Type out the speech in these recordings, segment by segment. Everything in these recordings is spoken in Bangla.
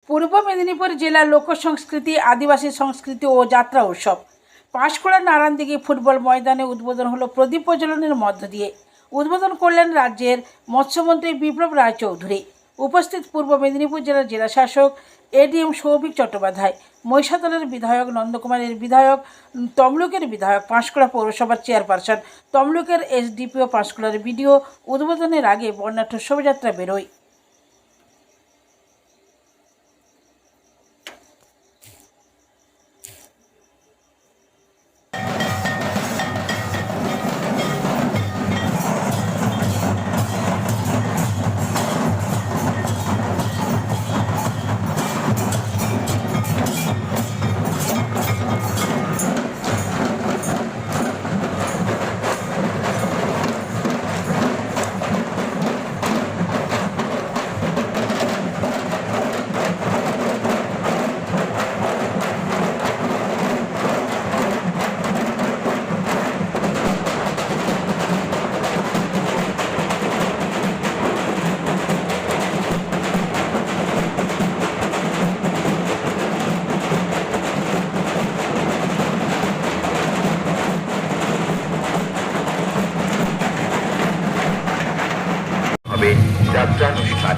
পূর্ব মেদিনীপুর জেলার লোকসংস্কৃতি, আদিবাসী সংস্কৃতি ও যাত্রা উৎসব পাঁশকুড়া নারায়ণদিঘি ফুটবল ময়দানে উদ্বোধন হলো প্রদীপ প্রজ্বলনের মধ্য দিয়ে। উদ্বোধন করলেন রাজ্যের মৎস্যমন্ত্রী বিপ্লব রায়চৌধুরী। উপস্থিত পূর্ব মেদিনীপুর জেলার জেলাশাসক এডিএম সৌভিক চট্টোপাধ্যায়, মহিষাদলের বিধায়ক নন্দকুমারের বিধায়ক, তমলুকের বিধায়ক, পাঁশকুড়া পৌরসভার চেয়ারপারসন, তমলুকের এসডিপিও, পাঁশকুড়ার বিডিও। উদ্বোধনের আগে বর্ণাঢ্য শোভাযাত্রা বেরোয়। যাত্রানুষ্ঠান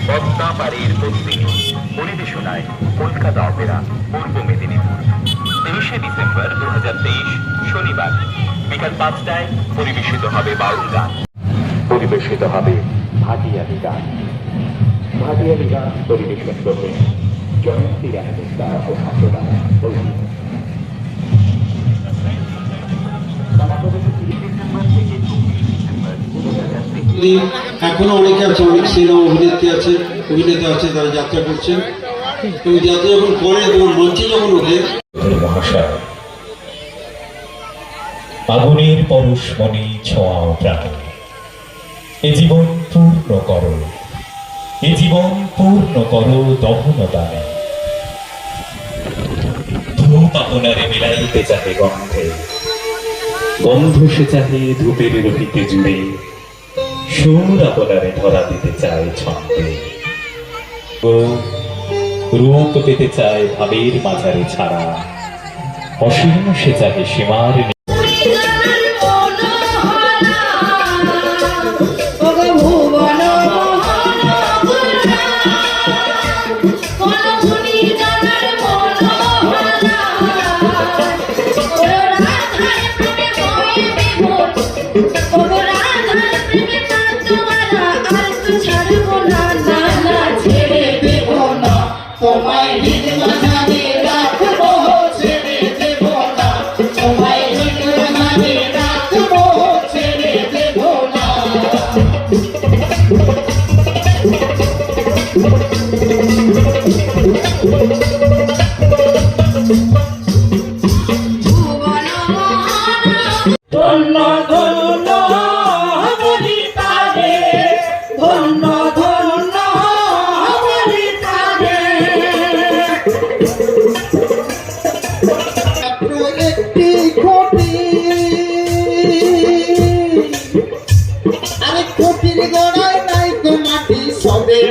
পদ্মা পাড়ির পত্নী পরিবেশনায় কলকাতা অপেরা পূর্ব মেদিনীপুর 23শে ডিসেম্বর 2023 শনিবার বিকাল 5টায় পরিবেশিত হবে বাউল গান, পরিবেশিত হবে ভাটিয়ালি গান। ভাটিয়ালি গান পরিবেশন করবেন জয়ন্তী রায়দা ও ছাত্ররা। এখনো অনেকে আছে, অনেক সিনেমা অভিনেত্রী আছে, অভিনেতা আছে, তারা যাত্রা করছেন এবং যাত্রা যখন করে তখন মঞ্চে যখন ওঠে মহাশয় আগুনের পরশমণি ছোঁয়াও প্রাণে এ জীবন পূর্ণ করো, এ জীবন পূর্ণ করো দহন দানে। ধূপ আপনারে মিলাইতে চাহে গন্ধে, গন্ধ সে চাহে ধূপের রহিতে জুড়ে, সুর আপনারে ধরা দিতে চায় ছন্দে। রূপ পেতে চায় ভাবের মাঝারে ছাড়া, অসীম সে চাহে সীমার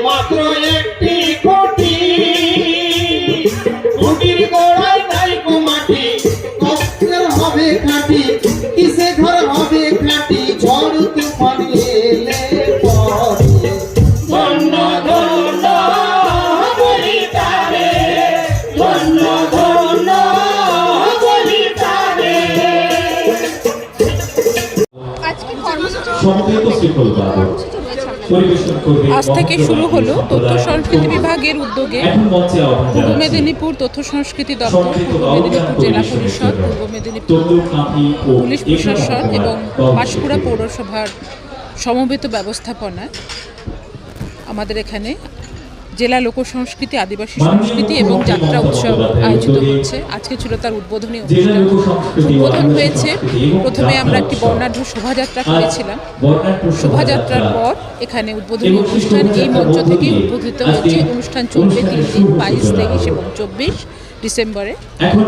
মাত্র একটি কোটি কোটির গোড়ায় নাই মাটি, কষ্টের হবে খাটি, কিসে ঘর হবে খাটি, ঝড় তুফান এলে পরে ধন্য ধন্য বলি তারে, ধন্য ধন্য বলি তারে। আজকে কর্মসূচি আজ থেকে শুরু হলো তথ্য সংস্কৃতি বিভাগের উদ্যোগে পূর্ব মেদিনীপুর তথ্য সংস্কৃতি দপ্তর, পূর্ব মেদিনীপুর জেলা পরিষদ, পূর্ব মেদিনীপুর পুলিশ প্রশাসন এবং পাঁশকুড়া পৌরসভার সমবেত ব্যবস্থাপনায় আমাদের এখানে জেলা লোকসংস্কৃতি, আদিবাসী সংস্কৃতি এবং যাত্রা উৎসব আয়োজিত হচ্ছে। আজকে ছিল তার উদ্বোধনী অনুষ্ঠান। উদ্বোধন হয়েছে, প্রথমে আমরা একটি বর্ণাঢ্য শোভাযাত্রা করেছিলাম। শোভাযাত্রার পর এখানে উদ্বোধনী অনুষ্ঠান এই মঞ্চ থেকে উদ্বোধিত হয়েছে। অনুষ্ঠান চলবে 3 দিন, 22, 23 এবং 24 ডিসেম্বরে।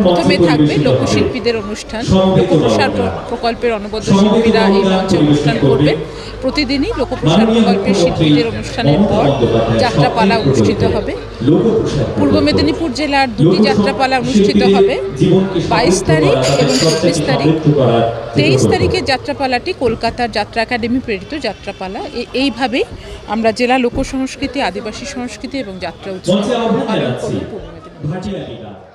প্রথমে থাকবে লোকশিল্পীদের অনুষ্ঠান। লোকপ্রসার প্রকল্পের অনবদ্য শিল্পীরা এই মঞ্চে অনুষ্ঠান করবেন। প্রতিদিনই লোকপ্রসার প্রকল্পের শিল্পীদের অনুষ্ঠানের পর যাত্রাপালা অনুষ্ঠান অনুষ্ঠিত হবে। পূর্ব মেদিনীপুর জেলার দুটি যাত্রাপালা অনুষ্ঠিত হবে 22 তারিখ এবং 26 তারিখ। 23 তারিখের যাত্রাপালাটি কলকাতার যাত্রা একাডেমি প্রেরিত যাত্রাপালা। এইভাবেই আমরা জেলা লোকসংস্কৃতি, আদিবাসী সংস্কৃতি এবং যাত্রা উৎসব পালন করব পূর্ব মেদিনীপুর।